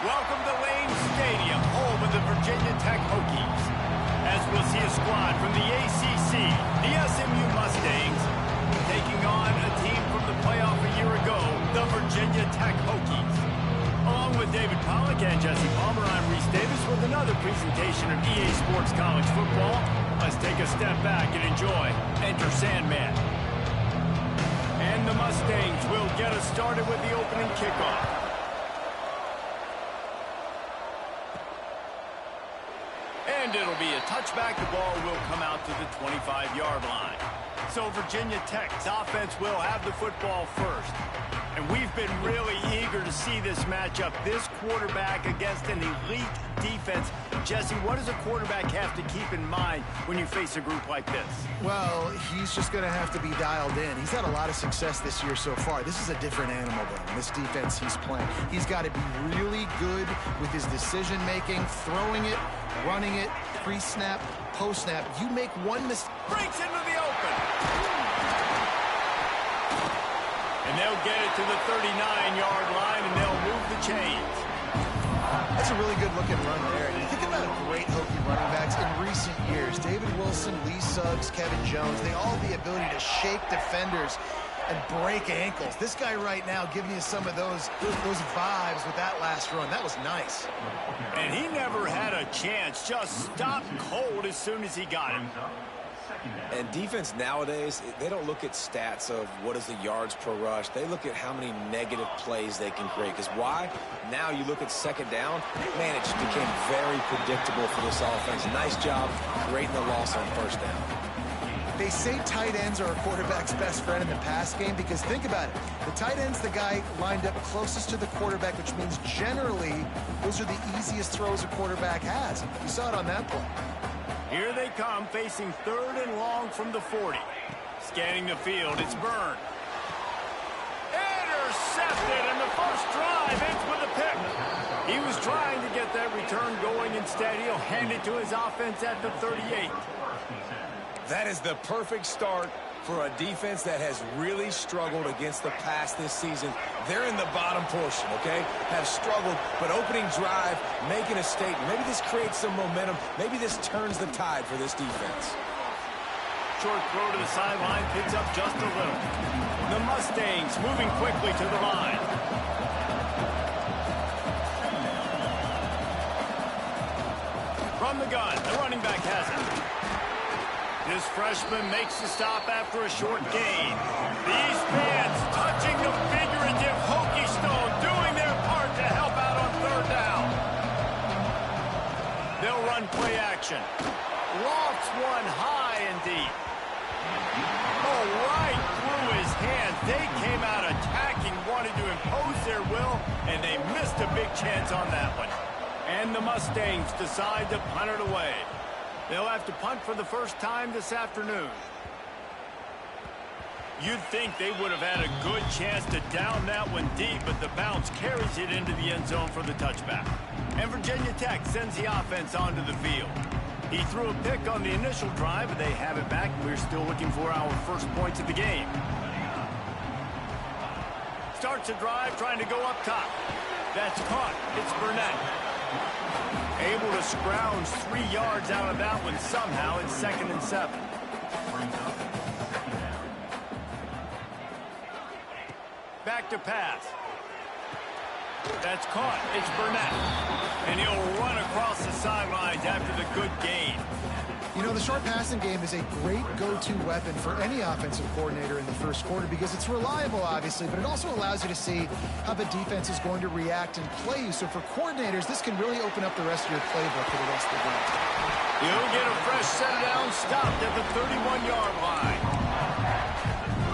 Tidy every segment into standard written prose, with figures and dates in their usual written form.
Welcome to Lane Stadium, home of the Virginia Tech Hokies. As we'll see a squad from the ACC, the SMU Mustangs, taking on a team from the playoff a year ago, the Virginia Tech Hokies. Along with David Pollack and Jesse Palmer, I'm Reese Davis with another presentation of EA Sports College Football. Let's take a step back and enjoy Enter Sandman. And the Mustangs will get us started with the opening kickoff. And it'll be a touchback. The ball will come out to the 25-yard line. So Virginia Tech's offense will have the football first. And we've been really eager to see this matchup. This quarterback against an elite defense. Jesse, what does a quarterback have to keep in mind when you face a group like this? Well, he's just going to have to be dialed in. He's had a lot of success this year so far. This is a different animal than this defense he's playing. He's got to be really good with his decision-making, throwing it, running it, pre-snap, post-snap. You make one mistake. Breaks into the open. And they'll get it to the 39-yard line, and they'll move the chains. That's a really good-looking run there. And you think about great Hokie running backs in recent years. David Wilson, Lee Suggs, Kevin Jones, they all have the ability to shake defenders and break ankles. This guy right now giving you some of those vibes with that last run. That was nice. And he never had a chance. Just stopped cold as soon as he got him. And defense nowadays, they don't look at stats of what is the yards per rush. They look at how many negative plays they can create. Because why? Now you look at second down, man, it just became very predictable for this offense. Nice job creating the loss on first down. They say tight ends are a quarterback's best friend in the pass game because think about it. The tight end's the guy lined up closest to the quarterback, which means generally those are the easiest throws a quarterback has. You saw it on that play. Here they come, facing third and long from the 40. Scanning the field, it's Byrne. Intercepted, and the first drive ends with a pick. He was trying to get that return going. Instead, he'll hand it to his offense at the 38. That is the perfect start for a defense that has really struggled against the pass this season. They're in the bottom portion, okay? Have struggled, but opening drive, making a statement. Maybe this creates some momentum. Maybe this turns the tide for this defense. Short throw to the sideline, picks up just a little. The Mustangs moving quickly to the line. From the gun, the running back has it. This freshman makes the stop after a short gain. These fans touching the figurative Hokie stone, doing their part to help out on third down. They'll run play action. Lofts one high and deep. Oh, right through his hands. They came out attacking, wanted to impose their will, and they missed a big chance on that one. And the Mustangs decide to punt it away. They'll have to punt for the first time this afternoon. You'd think they would have had a good chance to down that one deep, but the bounce carries it into the end zone for the touchback. And Virginia Tech sends the offense onto the field. He threw a pick on the initial drive, but they have it back. We're still looking for our first points of the game. Starts a drive, trying to go up top. That's caught. It's Burnett. Able to scrounge 3 yards out of that one somehow. It's 2nd and 7. Back to pass. That's caught. It's Burnett. And he'll run across the sidelines after the good gain. You know, the short passing game is a great go-to weapon for any offensive coordinator in the first quarter because it's reliable, obviously, but it also allows you to see how the defense is going to react and play you. So for coordinators, this can really open up the rest of your playbook for the rest of the game. He'll get a fresh set down, stopped at the 31-yard line.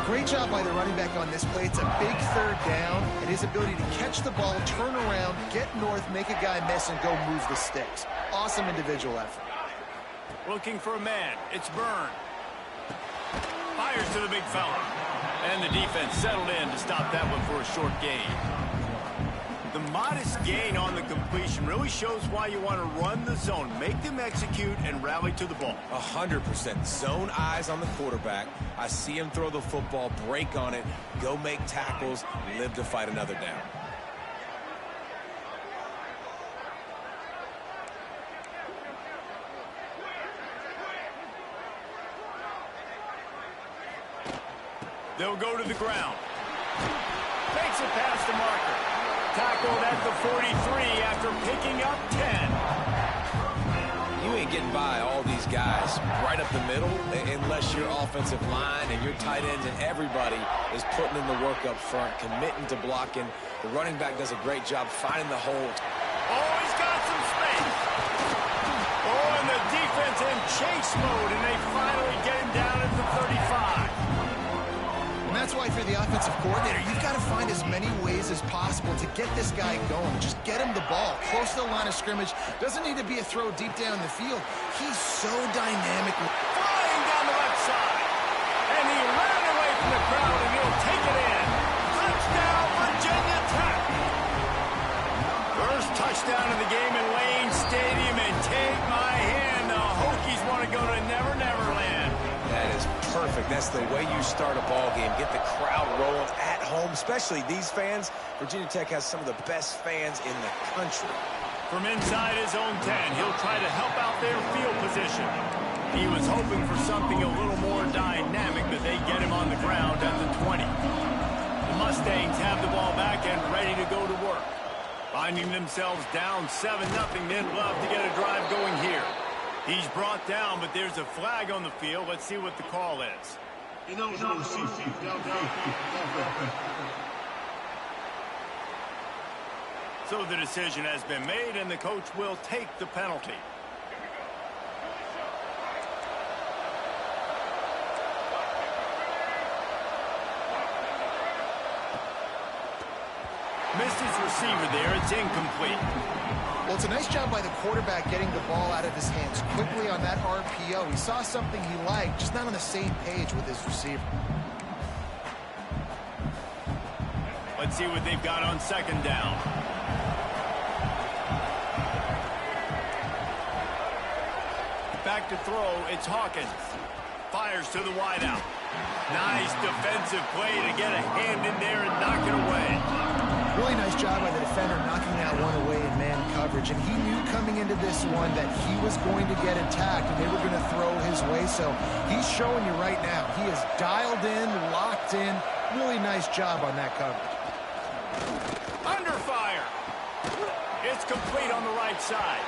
Great job by the running back on this play. It's a big third down, and his ability to catch the ball, turn around, get north, make a guy miss, and go move the sticks. Awesome individual effort. Looking for a man. It's Byrne. Fires to the big fella. And the defense settled in to stop that one for a short gain. The modest gain on the completion really shows why you want to run the zone, make them execute, and rally to the ball. 100%. Zone eyes on the quarterback. I see him throw the football, break on it, go make tackles, live to fight another down. They'll go to the ground. Takes it past the marker. Tackled at the 43 after picking up 10. You ain't getting by all these guys right up the middle unless your offensive line and your tight ends and everybody is putting in the work up front, committing to blocking. The running back does a great job finding the hole. Oh, he's got some space. Oh, and the defense in chase mode, and they finally get him down at the 35. And that's why for the offensive coordinator, you've got to find as many ways as possible to get this guy going. Just get him the ball close to the line of scrimmage. Doesn't need to be a throw deep down the field. He's so dynamic. Flying down the left side. And he ran away from the crowd, and he'll take it in. Touchdown, Virginia Tech. First touchdown of the game in Lane Stadium, and take my hand, the Hokies want to go to Never Never Land. That is perfect. That's the way you start a ball game. Get the crowd rolling at home, especially these fans. Virginia Tech has some of the best fans in the country. From inside his own 10, he'll try to help out their field position. He was hoping for something a little more dynamic, but they get him on the ground at the 20. The Mustangs have the ball back and ready to go to work. Finding themselves down 7-0, they'd love to get a drive going here. He's brought down, but there's a flag on the field. Let's see what the call is. So the decision has been made, and the coach will take the penalty. Missed his receiver there. It's incomplete. Well, it's a nice job by the quarterback getting the ball out of his hands quickly on that RPO. He saw something he liked, just not on the same page with his receiver. Let's see what they've got on second down. Back to throw, it's Hawkins. Fires to the wideout. Nice defensive play to get a hand in there and knock it away. Really nice job by the defender knocking that one away in man coverage. And he knew coming into this one that he was going to get attacked and they were going to throw his way. So he's showing you right now. He is dialed in, locked in. Really nice job on that coverage. Under fire. It's complete on the right side.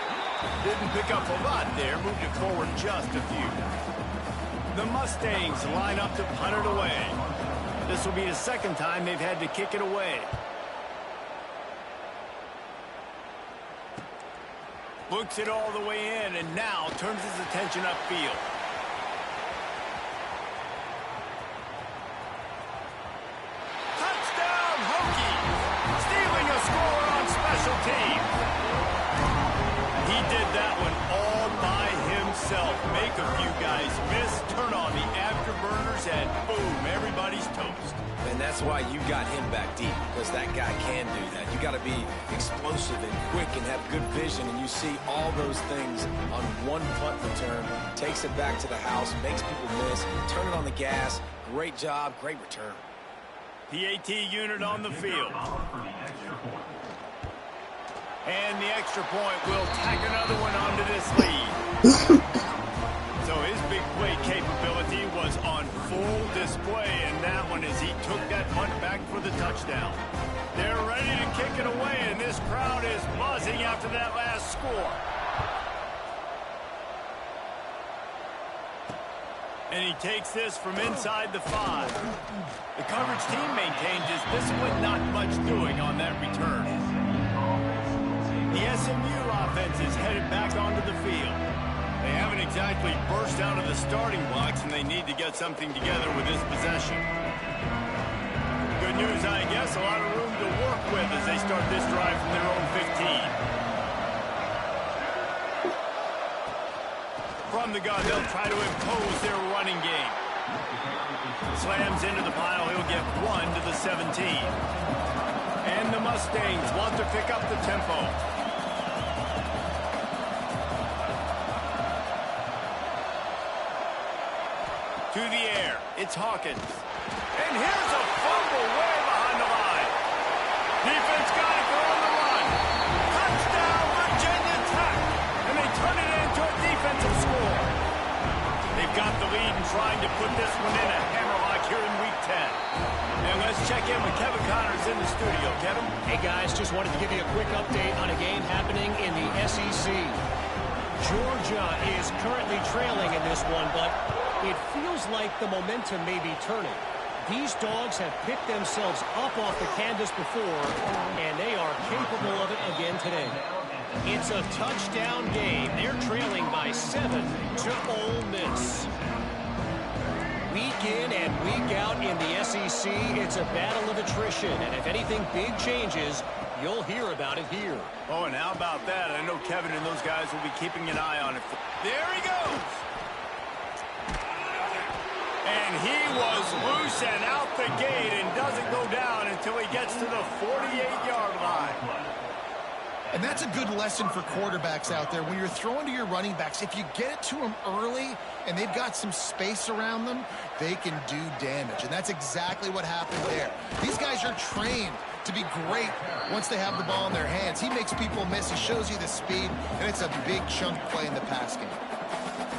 Didn't pick up a lot there. Moved it forward just a few. The Mustangs line up to punt it away. This will be the second time they've had to kick it away. Looks it all the way in, and now turns his attention upfield. Touchdown, Hokies! Stealing a score on special teams. He did that one all by himself. Make a few guys miss, turn on the afterburners, and boom, everybody's toast. And that's why you got him back deep, because that guy can do that. You got to be explosive and quick and have good vision, and you see all those things on one punt return. Takes it back to the house, makes people miss, turn it on the gas. Great job, great return. PAT unit on the field. And the extra point will tack another one onto this lead. So his big play capability was on full display, and that one as he took that punt back for the touchdown. They're ready to kick it away, and this crowd is buzzing after that last score. And he takes this from inside the 5. The coverage team maintains his discipline, not much doing on that return. The SMU offense is headed back onto the field. They haven't exactly burst out of the starting blocks, and they need to get something together with this possession. Good news, I guess, a lot of room to work with as they start this drive from their own 15. From the gun, they'll try to impose their running game. Slams into the pile, he'll get 1 to the 17. And the Mustangs want to pick up the tempo. To the air, it's Hawkins. And here's a fumble way behind the line. Defense got it, they're on the run. Touchdown, Virginia Tech. And they turn it into a defensive score. They've got the lead and trying to put this one in a hammerlock here in week 10. And let's check in with Kevin Connors in the studio. Kevin? Hey, guys, just wanted to give you a quick update on a game happening in the SEC. Georgia is currently trailing in this one, but it feels like the momentum may be turning. These dogs have picked themselves up off the canvas before, and they are capable of it again today. It's a touchdown game. They're trailing by 7 to Ole Miss. Week in and week out in the SEC, it's a battle of attrition, and if anything big changes, you'll hear about it here. Oh, and how about that? I know Kevin and those guys will be keeping an eye on it. There he goes! And he was loose and out the gate and doesn't go down until he gets to the 48-yard line. And that's a good lesson for quarterbacks out there. When you're throwing to your running backs, if you get it to them early and they've got some space around them, they can do damage. And that's exactly what happened there. These guys are trained to be great once they have the ball in their hands. He makes people miss. He shows you the speed, and it's a big chunk play in the pass game.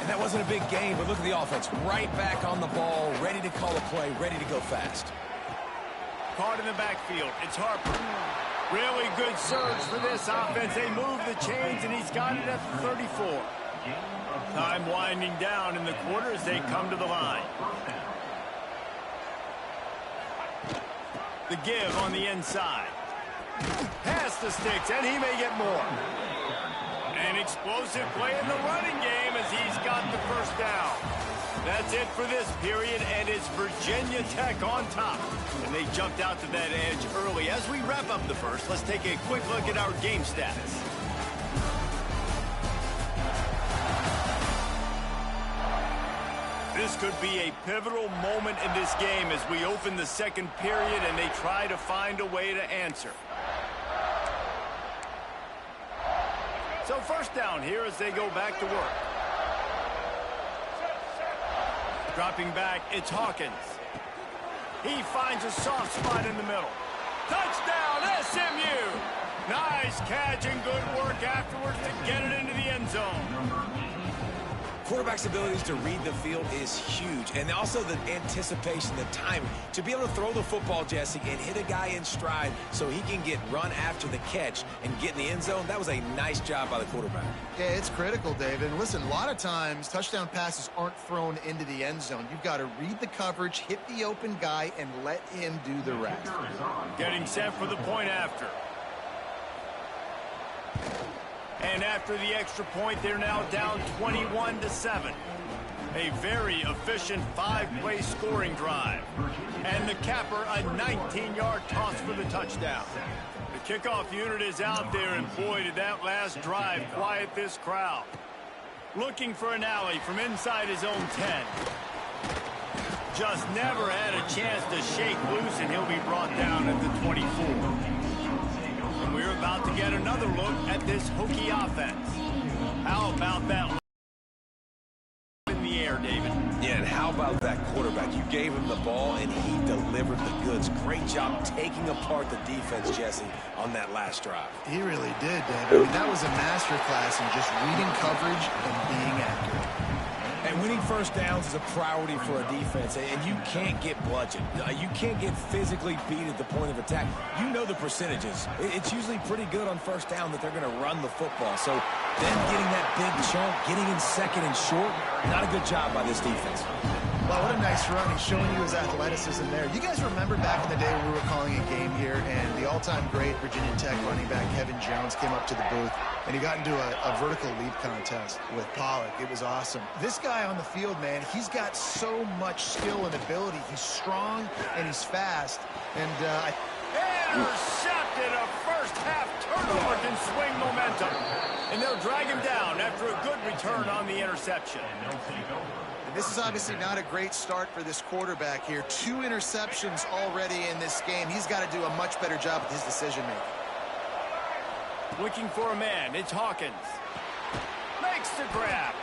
And that wasn't a big game, but look at the offense. Right back on the ball, ready to call a play, ready to go fast. Caught in the backfield. It's Harper. Really good surge for this offense. They move the chains, and he's got it at the 34. Time winding down in the quarter as they come to the line. The give on the inside. Past the sticks, and he may get more. An explosive play in the running game as he's got the first down. That's it for this period, and it's Virginia Tech on top. And they jumped out to that edge early. As we wrap up the first, let's take a quick look at our game status. This could be a pivotal moment in this game as we open the second period and they try to find a way to answer. So first down here as they go back to work. Dropping back, it's Hawkins. He finds a soft spot in the middle. Touchdown, SMU! Nice catch and good work afterwards to get it into the end zone. Quarterback's abilities to read the field is huge, and also the anticipation, the timing. To be able to throw the football, Jesse, and hit a guy in stride so he can get run after the catch and get in the end zone, that was a nice job by the quarterback. Yeah, it's critical, David. And listen, a lot of times touchdown passes aren't thrown into the end zone. You've got to read the coverage, hit the open guy, and let him do the rest. Getting set for the point after. And after the extra point, they're now down 21-7. A very efficient 5-play scoring drive. And the capper, a 19-yard toss for the touchdown. The kickoff unit is out there, and boy, did that last drive quiet this crowd. Looking for an alley from inside his own 10. Just never had a chance to shake loose, and he'll be brought down at the 24. And we're about to get another look at this Hokie offense. How about that in the air, David? Yeah, and how about that quarterback? You gave him the ball, and he delivered the goods. Great job taking apart the defense, Jesse, on that last drive. He really did, David. I mean, that was a masterclass in just reading coverage and being accurate. And winning first downs is a priority for a defense, and you can't get bludgeoned. You can't get physically beat at the point of attack. You know the percentages. It's usually pretty good on first down that they're going to run the football. So them getting that big chunk, getting in second and short, not a good job by this defense. Well, what a nice run. He's showing you his athleticism there. You guys remember back in the day when we were calling a game here, and the all-time great Virginia Tech running back Kevin Jones came up to the booth, and he got into a vertical leap contest with Pollock. It was awesome. This guy on the field, man, he's got so much skill and ability. He's strong, and he's fast. And intercepted. A first-half turnover can swing momentum. And they'll drag him down after a good return on the interception. This is obviously not a great start for this quarterback here. 2 interceptions already in this game. He's got to do a much better job with his decision-making. Looking for a man. It's Hawkins. Makes the grab.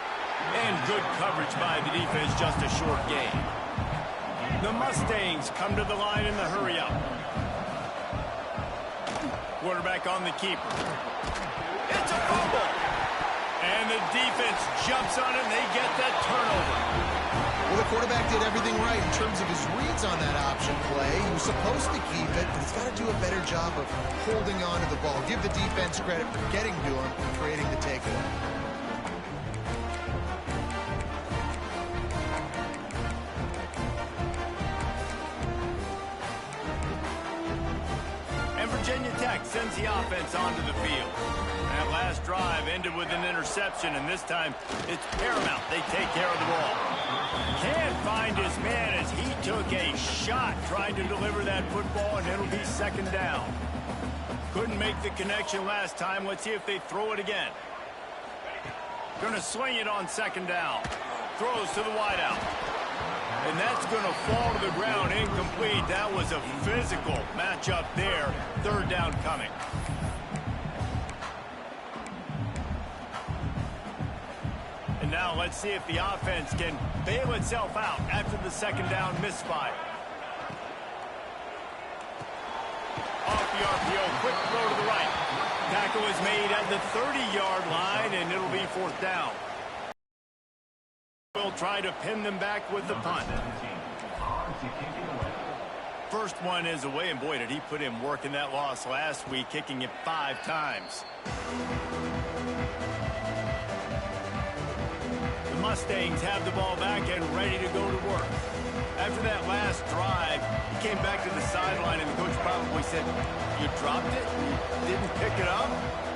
And good coverage by the defense, just a short gain. The Mustangs come to the line in the hurry-up. Quarterback on the keeper. It's a fumble. And the defense jumps on it, and they get that turnover. Well, the quarterback did everything right in terms of his reads on that option play. He was supposed to keep it, but he's got to do a better job of holding on to the ball. Give the defense credit for getting to him and creating the takeaway. And Virginia Tech sends the offense onto the field. That last drive ended with an interception, and this time it's paramount they take care of the ball. Can't find his man as he took a shot trying to deliver that football, and it'll be second down. Couldn't make the connection last time. Let's see if they throw it again. Going to swing it on second down. Throws to the wideout. And that's going to fall to the ground incomplete. That was a physical matchup there. Third down coming. And now let's see if the offense can bail itself out after the second down misfire. Off the RPO, quick throw to the right. Tackle is made at the 30-yard line, and it'll be fourth down. We'll try to pin them back with the punt. First one is away, and boy, did he put in work in that loss last week, kicking it 5 times. The Mustangs have the ball back and ready to go to work. After that last drive, he came back to the sideline, and the coach probably said, "You dropped it? You didn't pick it up?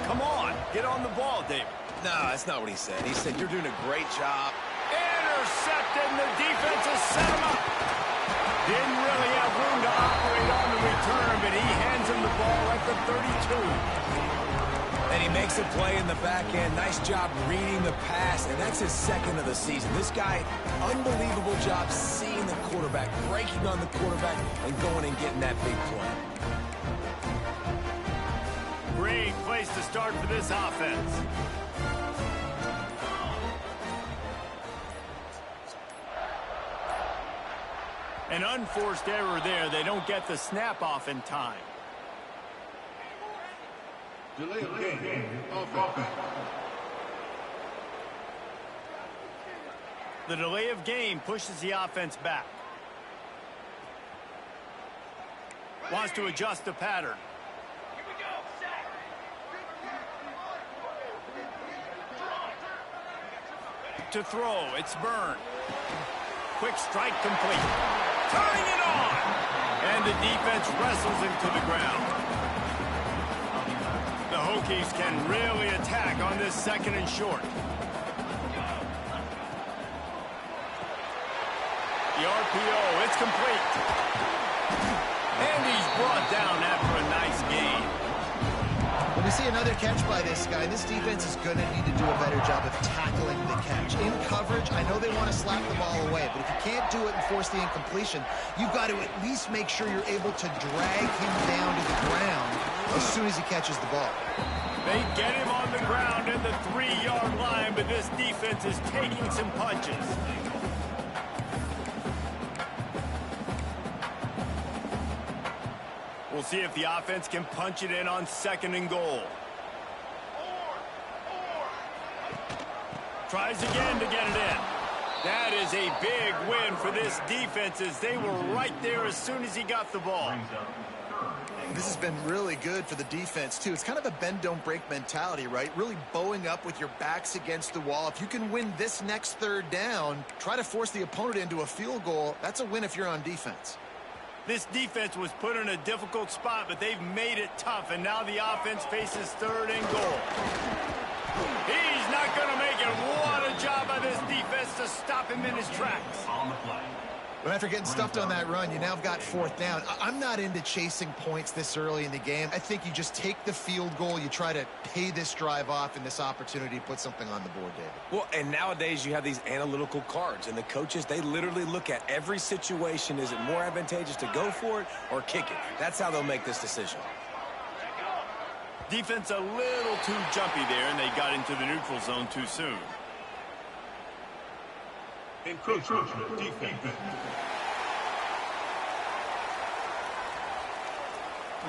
Come on, get on the ball, David." No, that's not what he said. He said, "You're doing a great job." Intercepted, and the defense has set him up. Didn't really have room to operate on the return, but he hands him the ball at the 32. And he makes a play in the back end. Nice job reading the pass, and that's his second of the season. This guy, unbelievable job seeing the quarterback, breaking on the quarterback, and going and getting that big play. Great place to start for this offense. An unforced error there. They don't get the snap off in time. Delay of game. Offense. The delay of game pushes the offense back. Wants to adjust the pattern. To throw, it's Byrne. Quick strike complete. Turning it on! And the defense wrestles him to the ground. The Hokies can really attack on this second and short. The RPO, it's complete. And he's brought down after a nice gain. When we see another catch by this guy, this defense is going to need to do a better job of tackling the catch. In coverage, I know they want to slap the ball away, but if you can't do it and force the incompletion, you've got to at least make sure you're able to drag him down to the ground as soon as he catches the ball. They get him on the ground at the 3-yard line, but this defense is taking some punches. We'll see if the offense can punch it in on second and goal. Tries again to get it in. That is a big win for this defense as they were right there as soon as he got the ball. This has been really good for the defense, too. It's kind of a bend-don't-break mentality, right? Really bowing up with your backs against the wall. If you can win this next third down, try to force the opponent into a field goal. That's a win if you're on defense. This defense was put in a difficult spot, but they've made it tough, and now the offense faces third and goal. He's not going to make it. What a job by this defense to stop him in his tracks. But after getting stuffed on that run, you now have got fourth down. I'm not into chasing points this early in the game. I think you just take the field goal. You try to pay this drive off and this opportunity to put something on the board, David. Well, and nowadays you have these analytical cards, and the coaches, they literally look at every situation. Is it more advantageous to go for it or kick it? That's how they'll make this decision. Defense a little too jumpy there, and they got into the neutral zone too soon. Encroachment defense.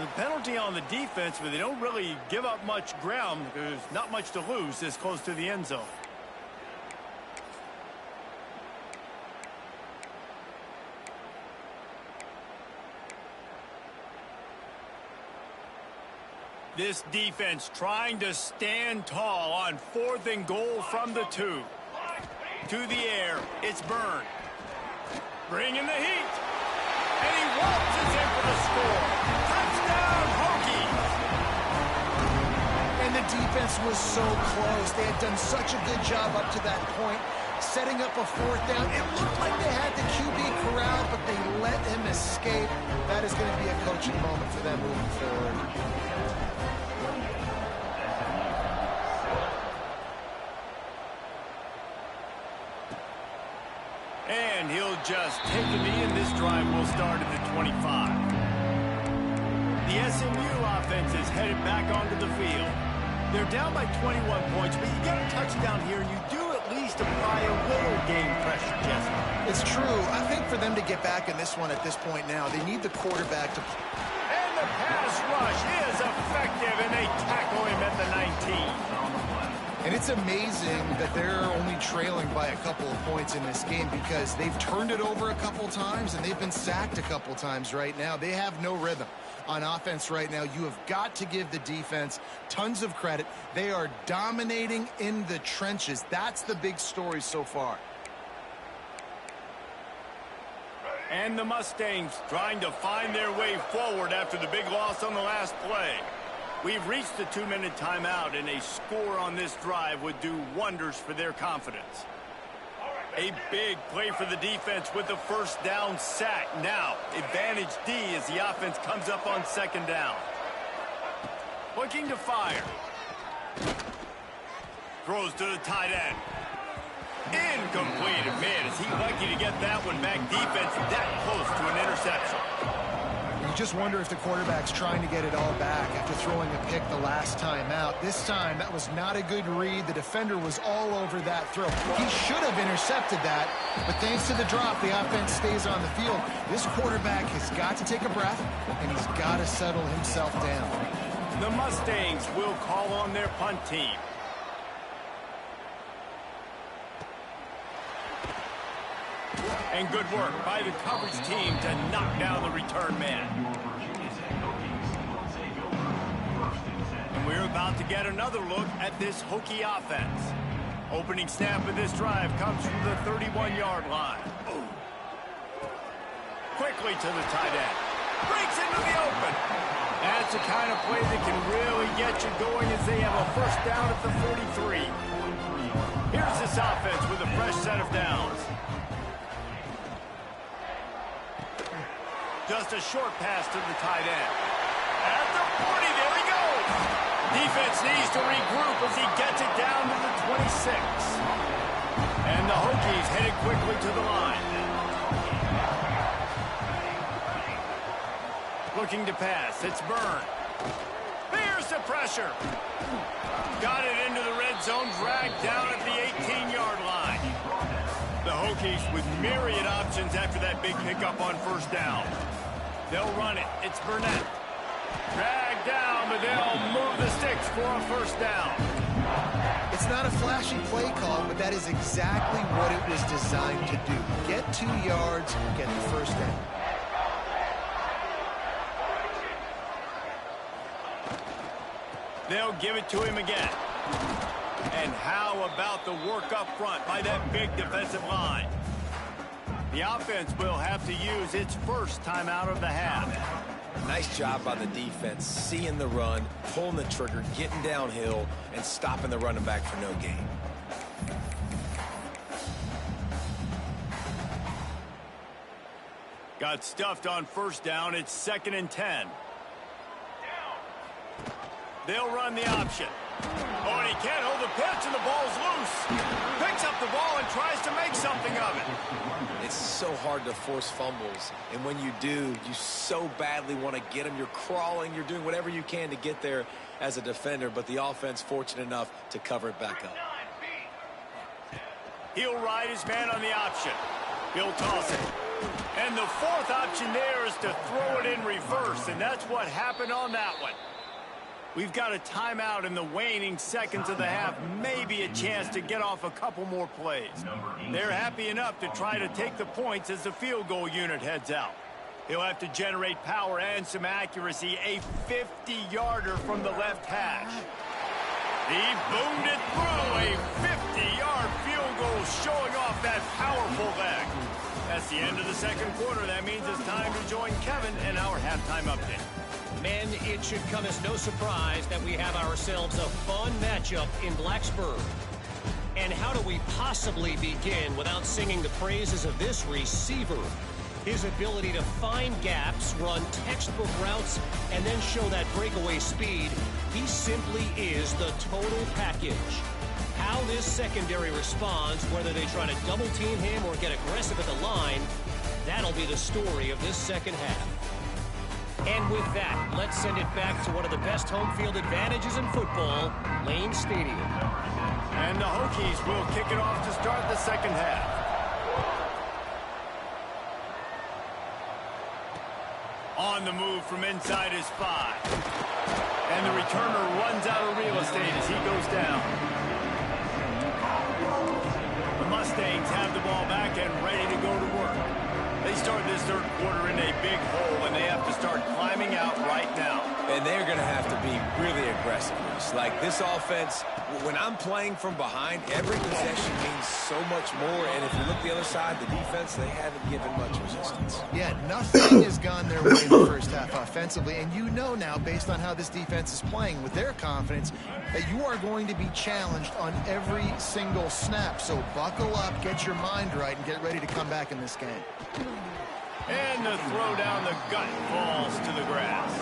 The penalty on the defense, but they don't really give up much ground. There's not much to lose this close to the end zone. This defense trying to stand tall on 4th and goal from the 2. To the air, it's Byrne. Bringing the heat. And he waltzes in for the score. Touchdown, Hokies! And the defense was so close. They had done such a good job up to that point, setting up a 4th down. It looked like they had the QB corralled, but they let him escape. That is going to be a coaching moment for them moving forward. And he'll just take a knee, and this drive will start at the 25. The SMU offense is headed back onto the field. They're down by 21 points, but you get a touchdown here, and you do at least apply a little game pressure, Jesse. It's true. I think for them to get back in this one at this point now, they need the quarterback to... And the pass rush is effective, and they tackle him at the 19. And it's amazing that they're only trailing by a couple of points in this game because they've turned it over a couple times and they've been sacked a couple times right now. They have no rhythm on offense right now. You have got to give the defense tons of credit. They are dominating in the trenches. That's the big story so far. And the Mustangs trying to find their way forward after the big loss on the last play. We've reached the 2-minute timeout, and a score on this drive would do wonders for their confidence. A big play for the defense with the 1st down sack. Now, advantage D as the offense comes up on 2nd down. Looking to fire. Throws to the tight end. Incomplete. Man, is he lucky to get that one back. Defense that close to an interception. You just wonder if the quarterback's trying to get it all back after throwing a pick the last time out. This time, that was not a good read. The defender was all over that throw. He should have intercepted that, but thanks to the drop, the offense stays on the field. This quarterback has got to take a breath, and he's got to settle himself down. The Mustangs will call on their punt team. And good work by the coverage team to knock down the return man. And we're about to get another look at this Hokie offense. Opening snap of this drive comes from the 31-yard line. Quickly to the tight end. Breaks into the open. That's the kind of play that can really get you going as they have a 1st down at the 43. Here's this offense with a fresh set of downs. Just a short pass to the tight end. At the 40, there he goes. Defense needs to regroup as he gets it down to the 26. And the Hokies headed quickly to the line. Looking to pass, it's Byrne. There's the pressure. Got it into the red zone, dragged down at the 18-yard line. The Hokies with myriad options after that big pickup on 1st down. They'll run it. It's Burnett. Dragged down, but they'll move the sticks for a 1st down. It's not a flashy play call, but that is exactly what it was designed to do. Get 2 yards, get the 1st down. They'll give it to him again. And how about the work up front by that big defensive line? The offense will have to use its 1st timeout of the half. Nice job by the defense, seeing the run, pulling the trigger, getting downhill, and stopping the running back for no gain. Got stuffed on 1st down. It's 2nd and 10. They'll run the option. Oh, and he can't hold the pitch, and the ball's loose. Picks up the ball and tries to make something of it. It's so hard to force fumbles, and when you do, you so badly want to get them. You're crawling, you're doing whatever you can to get there as a defender, but the offense fortunate enough to cover it back up. He'll ride his man on the option. He'll toss it. And the 4th option there is to throw it in reverse, and that's what happened on that one. We've got a timeout in the waning seconds of the half, maybe a chance to get off a couple more plays. They're happy enough to try to take the points as the field goal unit heads out. He'll have to generate power and some accuracy. A 50-yarder from the left hash. He boomed it through. A 50-yard field goal showing off that powerful leg. That's the end of the second quarter. That means it's time to join Kevin and our halftime update. Men, it should come as no surprise that we have ourselves a fun matchup in Blacksburg. And how do we possibly begin without singing the praises of this receiver? His ability to find gaps, run textbook routes, and then show that breakaway speed. He simply is the total package. How this secondary responds, whether they try to double team him or get aggressive at the line, that'll be the story of this second half. And with that, let's send it back to one of the best home field advantages in football, Lane Stadium. And the Hokies will kick it off to start the second half. On the move from inside his 5. And the returner runs out of real estate as he goes down. The Mustangs have the ball back and ready to go to work. They start this third quarter in a big hole, and they have to start climbing out right now. And they're going to have to be really aggressive. Like this offense, when I'm playing from behind, every possession means so much more. And if you look the other side, the defense, they haven't given much resistance. Yeah, nothing has gone their way in the first half offensively. And you know now, based on how this defense is playing with their confidence, that you are going to be challenged on every single snap. So buckle up, get your mind right, and get ready to come back in this game. And the throw down the gut falls to the grass.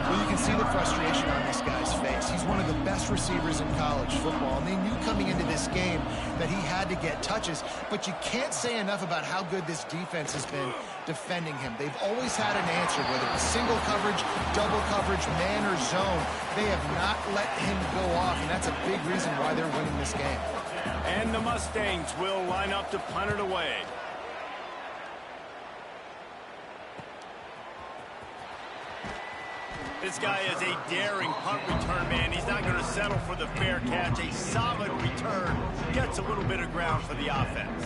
Well, you can see the frustration on this guy's face. He's one of the best receivers in college football, and they knew coming into this game that he had to get touches, but you can't say enough about how good this defense has been defending him. They've always had an answer, whether it's single coverage, double coverage, man or zone. They have not let him go off, and that's a big reason why they're winning this game. And the Mustangs will line up to punt it away. This guy is a daring punt return man. He's not going to settle for the fair catch. A solid return. Gets a little bit of ground for the offense.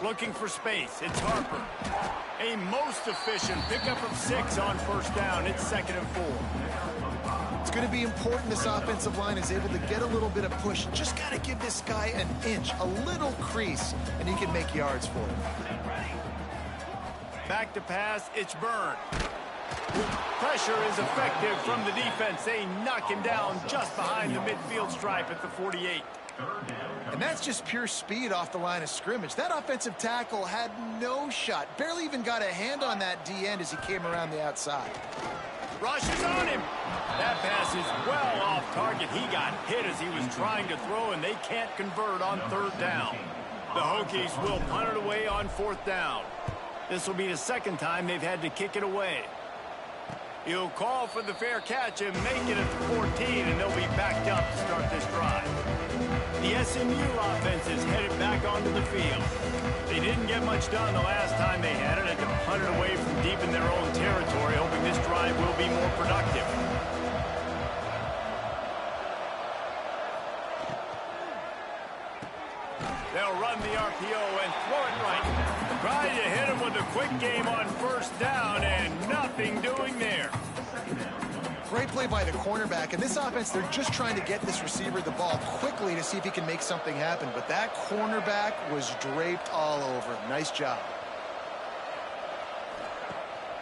Looking for space. It's Harper. A most efficient pickup of 6 on first down. It's 2nd and 4. It's going to be important this offensive line is able to get a little bit of push. Just got to give this guy an inch, a little crease, and he can make yards for it. Back to pass, it's Byrne. Pressure is effective from the defense. They knock him down just behind the midfield stripe at the 48. And that's just pure speed off the line of scrimmage. That offensive tackle had no shot. Barely even got a hand on that D-end as he came around the outside. Rushes on him. That pass is well off target. He got hit as he was trying to throw, and they can't convert on 3rd down. The Hokies will punt it away on 4th down. This will be the 2nd time they've had to kick it away. He'll call for the fair catch and make it at the 14, and they'll be backed up to start this drive. The SMU offense is headed back onto the field. They didn't get much done the last time they had it, and to punt it away from deep in their own territory, hoping this drive will be more productive. They'll run the RPO and throw it right. Try to hit him with a quick game on 1st down, and nothing doing there. Great play by the cornerback. And this offense, they're just trying to get this receiver the ball quickly to see if he can make something happen. But that cornerback was draped all over him. Nice job.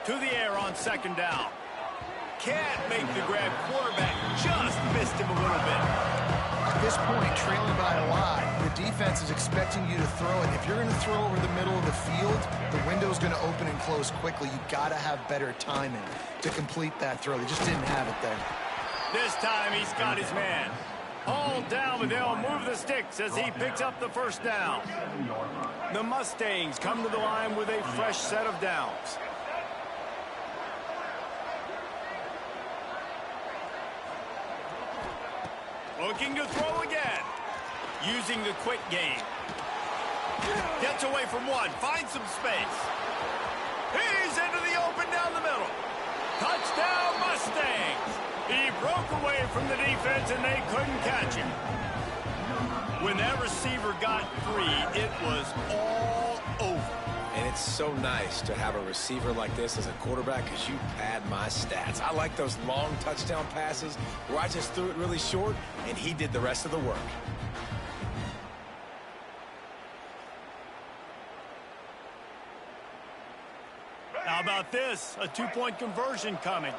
To the air on 2nd down. Can't make the grab. Quarterback just missed him a little bit. At this point, trailing by a lot, the defense is expecting you to throw it. If you're going to throw over the middle of the field, the window's going to open and close quickly. You got to have better timing to complete that throw. They just didn't have it there. This time he's got his man. All down, but they'll move the sticks as he picks up the 1st down. The Mustangs come to the line with a fresh set of downs. Looking to throw again. Using the quick game. Gets away from one. Finds some space. He's into the open down the middle. Touchdown Mustangs. He broke away from the defense and they couldn't catch him. When that receiver got free, it was all over. And it's so nice to have a receiver like this as a quarterback because you pad my stats. I like those long touchdown passes where I just threw it really short and he did the rest of the work. How about this? A two-point conversion coming.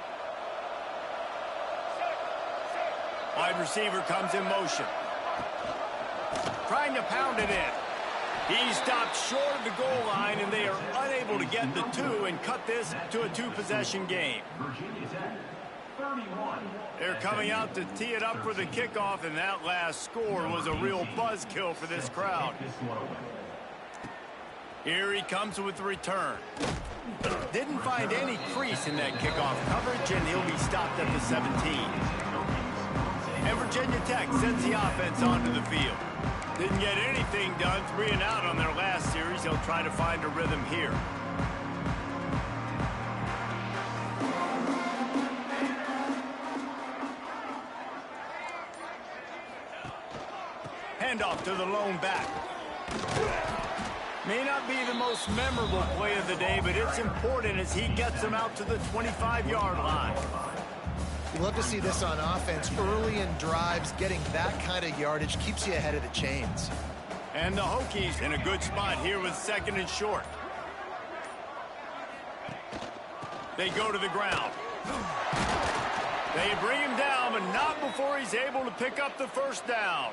Wide receiver comes in motion. Trying to pound it in. He stopped short of the goal line, and they are unable to get the two and cut this to a two-possession game. They're coming out to tee it up for the kickoff, and that last score was a real buzzkill for this crowd. Here he comes with the return. Didn't find any crease in that kickoff coverage, and he'll be stopped at the 17. And Virginia Tech sends the offense onto the field. Didn't get anything done, 3 and out on their last series. They'll try to find a rhythm here. Handoff to the lone back. May not be the most memorable play of the day, but it's important as he gets them out to the 25-yard line. You love to see this on offense. Early in drives, getting that kind of yardage keeps you ahead of the chains. And the Hokies in a good spot here with 2nd and short. They go to the ground. They bring him down, but not before he's able to pick up the first down.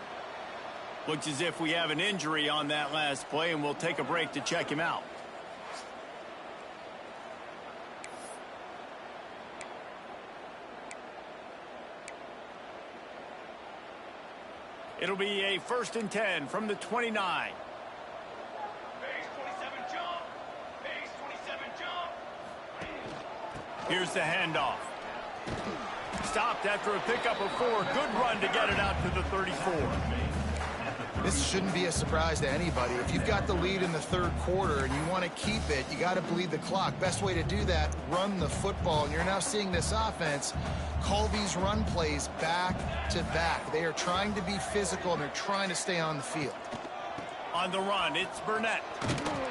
Looks as if we have an injury on that last play, and we'll take a break to check him out. It'll be a 1st and 10 from the 29. Base 27 jump. Base 27 jump. Here's the handoff. Stopped after a pickup of 4. Good run to get it out to the 34. This shouldn't be a surprise to anybody. If you've got the lead in the 3rd quarter and you want to keep it, you got to bleed the clock. Best way to do that, run the football. And you're now seeing this offense call these run plays back to back. They are trying to be physical, and they're trying to stay on the field. On the run, it's Burnett.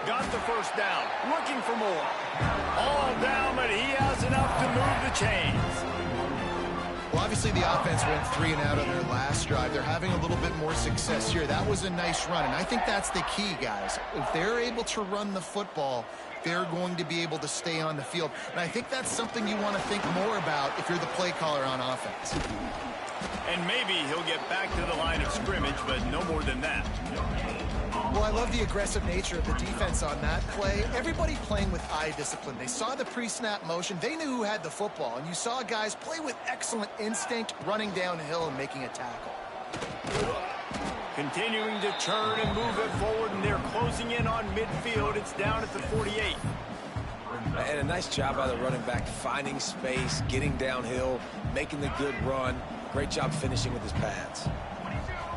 Got the first down. Looking for more. All down, but he has enough to move the chains. Well, obviously the offense went 3 and out on their last drive. They're having a little bit more success here. That was a nice run, and I think that's the key, guys. If they're able to run the football, they're going to be able to stay on the field. And I think that's something you want to think more about if you're the play caller on offense. And maybe he'll get back to the line of scrimmage, but no more than that. Well, I love the aggressive nature of the defense on that play. Everybody playing with eye discipline. They saw the pre-snap motion. They knew who had the football. And you saw guys play with excellent instinct, running downhill and making a tackle. Continuing to turn and move it forward, and they're closing in on midfield. It's down at the 48. And a nice job by the running back, finding space, getting downhill, making the good run. Great job finishing with his pads.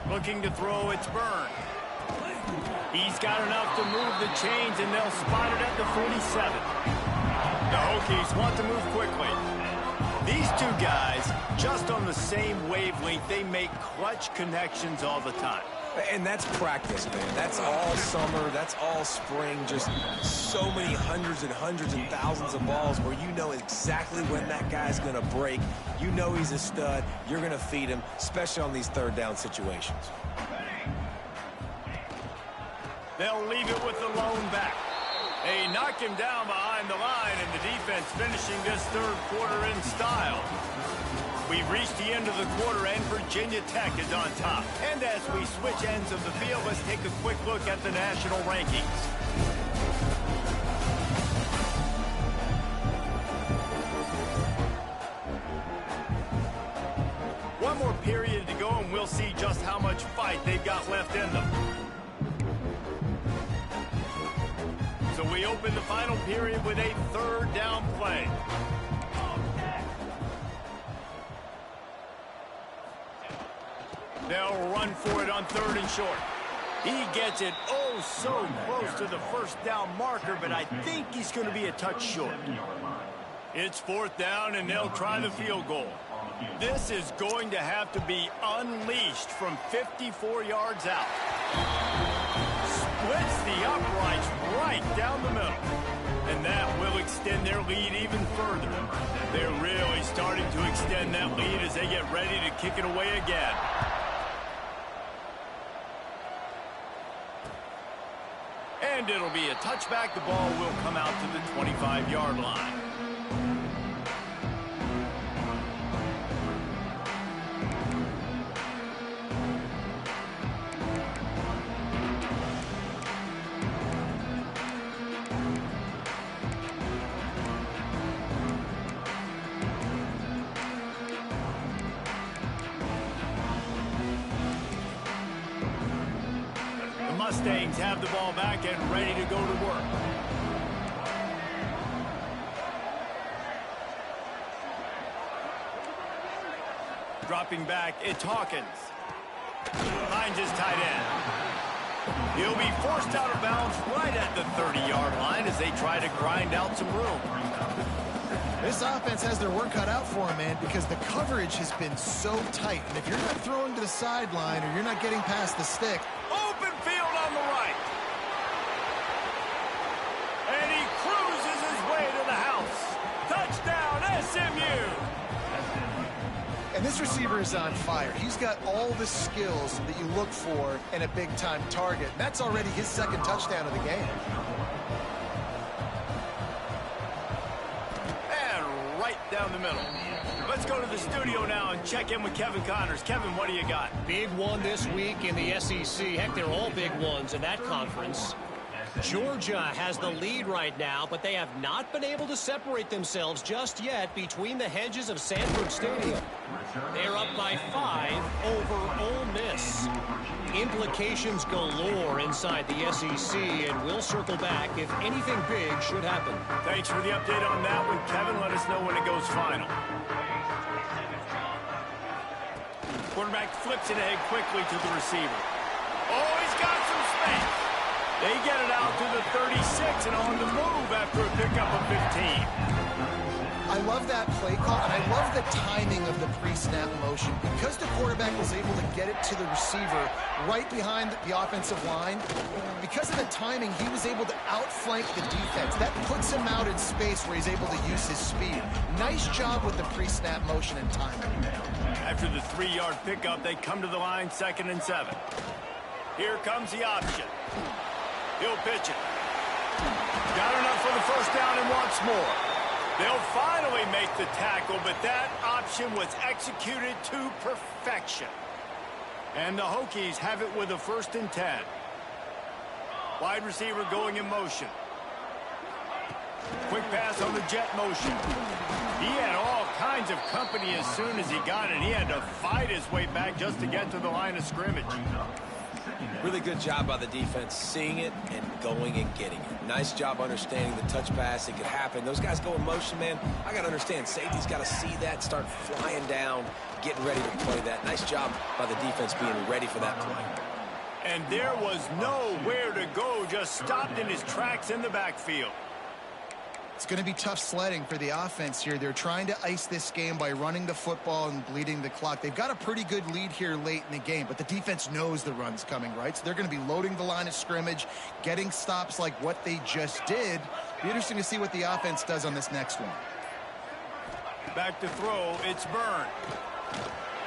Looking to throw, it's Byrne. He's got enough to move the chains, and they'll spot it at the 47. The Hokies want to move quickly. These two guys, just on the same wavelength, they make clutch connections all the time. And that's practice, man. That's all summer. That's all spring. Just so many hundreds and thousands of balls where you know exactly when that guy's going to break. You know he's a stud. You're going to feed him, especially on these 3rd down situations. They'll leave it with the lone back. They knock him down behind the line, and the defense finishing this 3rd quarter in style. We've reached the end of the quarter, and Virginia Tech is on top. And as we switch ends of the field, let's take a quick look at the national rankings. One more period to go, and we'll see just how much fight they've got left in them. So we open the final period with a 3rd down play. They'll run for it on 3rd and short. He gets it oh so close to the 1st down marker, but I think he's going to be a touch short. It's 4th down, and they'll try the field goal. This is going to have to be unleashed from 54 yards out. Splits the uprights right down the middle. And that will extend their lead even further. They're really starting to extend that lead as they get ready to kick it away again. And it'll be a touchback. The ball will come out to the 25-yard line. Mustangs have the ball back and ready to go to work. Dropping back, it's Hawkins. Finds his tight end. He'll be forced out of bounds right at the 30-yard line as they try to grind out some room. This offense has their work cut out for them, man, because the coverage has been so tight. And if you're not throwing to the sideline or you're not getting past the stick, open field on the right. And he cruises his way to the house. Touchdown, SMU. and this receiver is on fire. He's got all the skills that you look for in a big-time target. That's already his second touchdown of the game. Down the middle. Let's go to the studio now and check in with Kevin Connors. Kevin, what do you got? Big one this week in the SEC. Heck, they're all big ones in that conference. Georgia has the lead right now, but they have not been able to separate themselves just yet between the hedges of Sanford Stadium. They're up by 5 over Ole Miss. Implications galore inside the SEC, and we'll circle back if anything big should happen. Thanks for the update on that one, Kevin. Let us know when it goes final. Quarterback flips it ahead quickly to the receiver. Oh, he's got some space. They get it out to the 36 and on the move after a pickup of 15. I love that play call, and I love the timing of the pre-snap motion. Because the quarterback was able to get it to the receiver right behind the offensive line, because of the timing, he was able to outflank the defense. That puts him out in space where he's able to use his speed. Nice job with the pre-snap motion and timing. After the 3-yard pickup, they come to the line, 2nd and 7. Here comes the option. He'll pitch it. Got enough for the first down and wants more. They'll finally make the tackle, but that option was executed to perfection. And the Hokies have it with a 1st and 10. Wide receiver going in motion. Quick pass on the jet motion. He had all kinds of company as soon as he got it. He had to fight his way back just to get to the line of scrimmage. Really good job by the defense, seeing it and going and getting it. Nice job understanding the touch pass. It could happen. Those guys go in motion, man. I got to understand, safety's got to see that, start flying down, getting ready to play that. Nice job by the defense being ready for that play. And there was nowhere to go, just stopped in his tracks in the backfield. It's going to be tough sledding for the offense here. They're trying to ice this game by running the football and bleeding the clock. They've got a pretty good lead here late in the game, but the defense knows the run's coming, right? So they're going to be loading the line of scrimmage, getting stops like what they just did. Be interesting to see what the offense does on this next one. Back to throw, it's Byrne.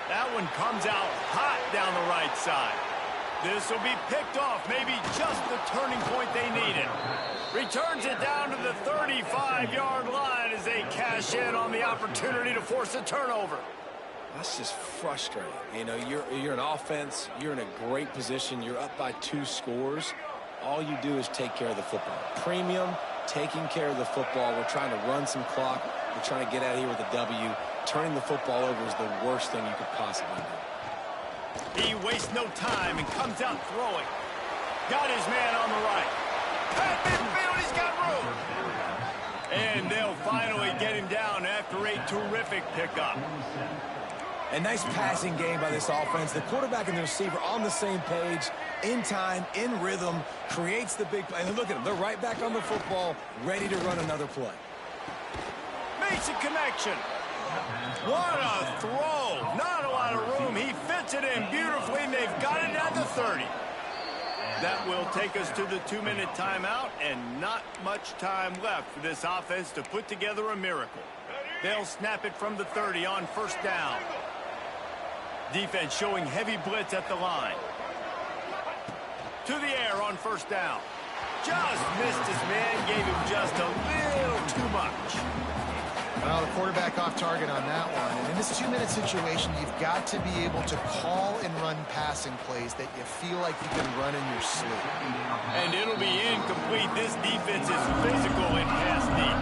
That one comes out hot down the right side. This will be picked off, maybe just the turning point they needed. Returns it down to the 35-yard line as they cash in on the opportunity to force a turnover. That's just frustrating. You know, you're an offense. You're in a great position. You're up by 2 scores. All you do is take care of the football. Premium, taking care of the football. We're trying to run some clock. We're trying to get out of here with a W. Turning the football over is the worst thing you could possibly do. He wastes no time and comes out throwing. Got his man on the right. At midfield, he's got room. And they'll finally get him down after a terrific pickup. A nice passing game by this offense. The quarterback and the receiver on the same page, in time, in rhythm, creates the big play. And look at them. They're right back on the football, ready to run another play. Makes a connection. What a throw. Not a lot of room. He fits it in beautifully, and they've got it at the 30. That will take us to the 2-minute timeout, and not much time left for this offense to put together a miracle. They'll snap it from the 30 on first down. Defense showing heavy blitz at the line. To the air on first down. Just missed his man, gave him just a little too much. Well, the quarterback off target on that one. And in this 2-minute situation, you've got to be able to call and run passing plays that you feel like you can run in your sleep. And it'll be incomplete. This defense is physical and pass deep.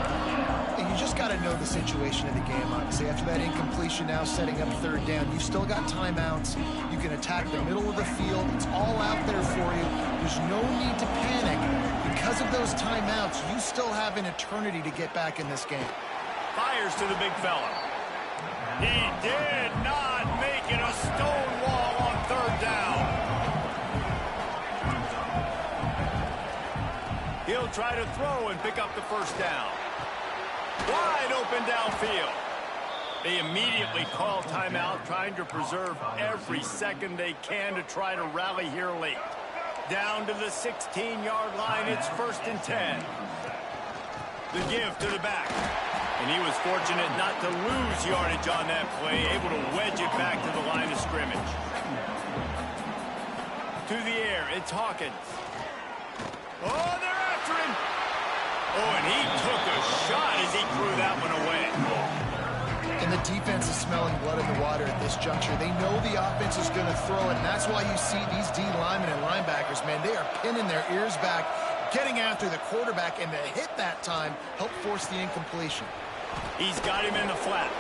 And you just got to know the situation of the game, obviously. After that incompletion, now setting up third down, you still got timeouts. You can attack the middle of the field. It's all out there for you. There's no need to panic. Because of those timeouts, you still have an eternity to get back in this game. Fires to the big fella. He did not make it a stone wall on third down. He'll try to throw and pick up the first down. Wide open downfield. They immediately call timeout, trying to preserve every second they can to try to rally here late. Down to the 16-yard line, it's 1st and 10. The give to the back. And he was fortunate not to lose yardage on that play, able to wedge it back to the line of scrimmage. To the air, it's Hawkins. Oh, they're after him. Oh, and he took a shot as he threw that one away. And the defense is smelling blood in the water at this juncture. They know the offense is going to throw it, and that's why you see these D linemen and linebackers, man, they are pinning their ears back, getting after the quarterback, and to hit that time, help force the incompletion. He's got him in the flat.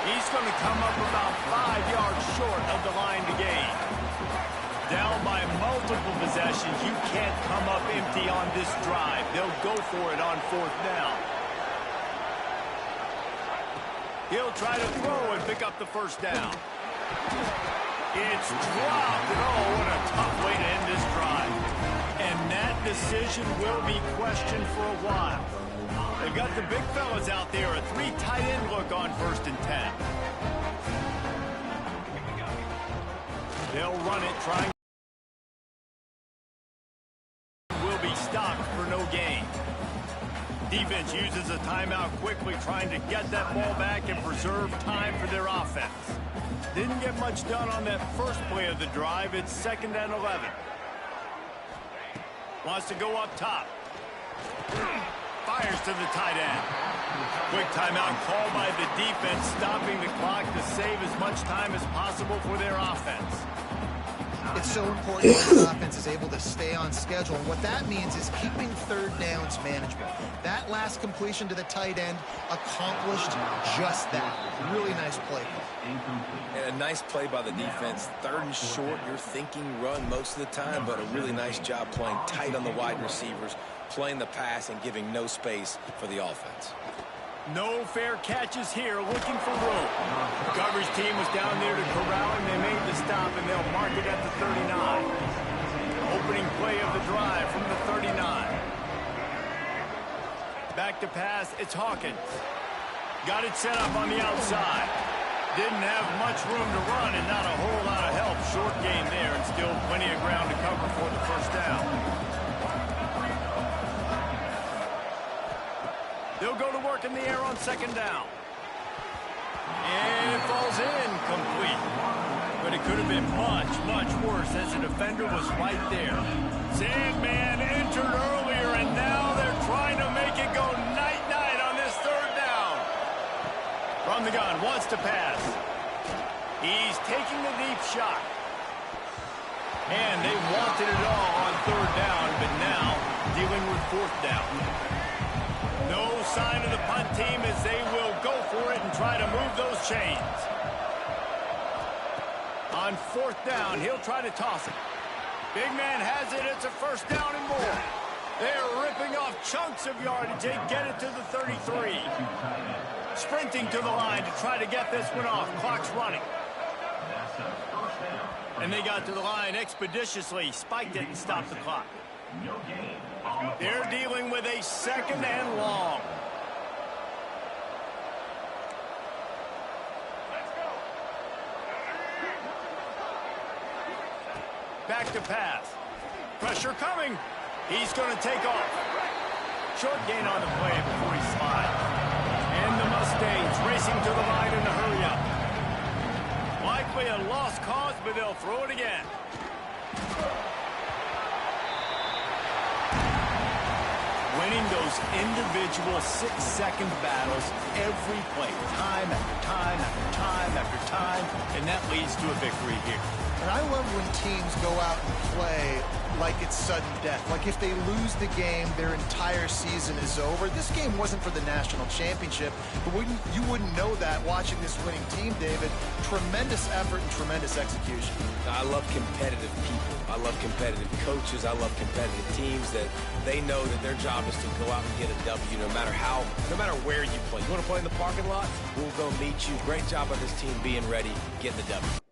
He's going to come up about 5 yards short of the line to gain. Down by multiple possessions, you can't come up empty on this drive. They'll go for it on 4th down. He'll try to throw and pick up the first down. It's dropped, and oh, what a tough way to end this drive. And that decision will be questioned for a while. They've got the big fellas out there, a 3 tight end look on 1st and 10. They'll run it, trying. Will be stopped for no gain. Defense uses a timeout quickly, trying to get that ball back and preserve time for their offense. Didn't get much done on that first play of the drive. It's 2nd and 11. Wants to go up top. Fires to the tight end. Quick timeout called by the defense, stopping the clock to save as much time as possible for their offense. It's so important that the offense is able to stay on schedule. And what that means is keeping third downs manageable. That last completion to the tight end accomplished just that. Really nice play. And a nice play by the defense. 3rd and short, you're thinking run most of the time, but a really nice job playing tight on the wide receivers, playing the pass and giving no space for the offense. No fair catches here, looking for room. The coverage team was down there to corral him. They made the stop, and they'll mark it at the 39. Opening play of the drive from the 39. Back to pass, it's Hawkins. Got it set up on the outside. Didn't have much room to run and not a whole lot of help. Short gain there, and still plenty of ground to cover for the first down. They'll go to work in the air on 2nd down. And it falls incomplete. But it could have been much, much worse as the defender was right there. Sandman entered earlier, and now they're trying to make it go night-night on this 3rd down. From the gun, wants to pass. He's taking the deep shot. And they wanted it all on 3rd down, but now dealing with 4th down. No sign of the punt team as they will go for it and try to move those chains. On 4th down, he'll try to toss it. Big man has it. It's a 1st down and more. They're ripping off chunks of yardage. They get it to the 33. Sprinting to the line to try to get this one off. Clock's running. And they got to the line expeditiously. Spiked it and stopped the clock. They're dealing with a 2nd and long. Back to pass. Pressure coming. He's going to take off. Short gain on the play before he slides. And the Mustangs racing to the line in a hurry-up. Likely a lost cause, but they'll throw it again. Winning those individual 6-second battles every play, time after time after time after time, and that leads to a victory here. And I love when teams go out and play like it's sudden death. Like if they lose the game, their entire season is over. This game wasn't for the national championship, but you wouldn't know that watching this winning team, David. Tremendous effort and tremendous execution. I love competitive people. I love competitive coaches. I love competitive teams that they know that their job is to go out and get a W no matter where you play. You want to play in the parking lot? We'll go meet you. Great job by this team being ready, getting the W.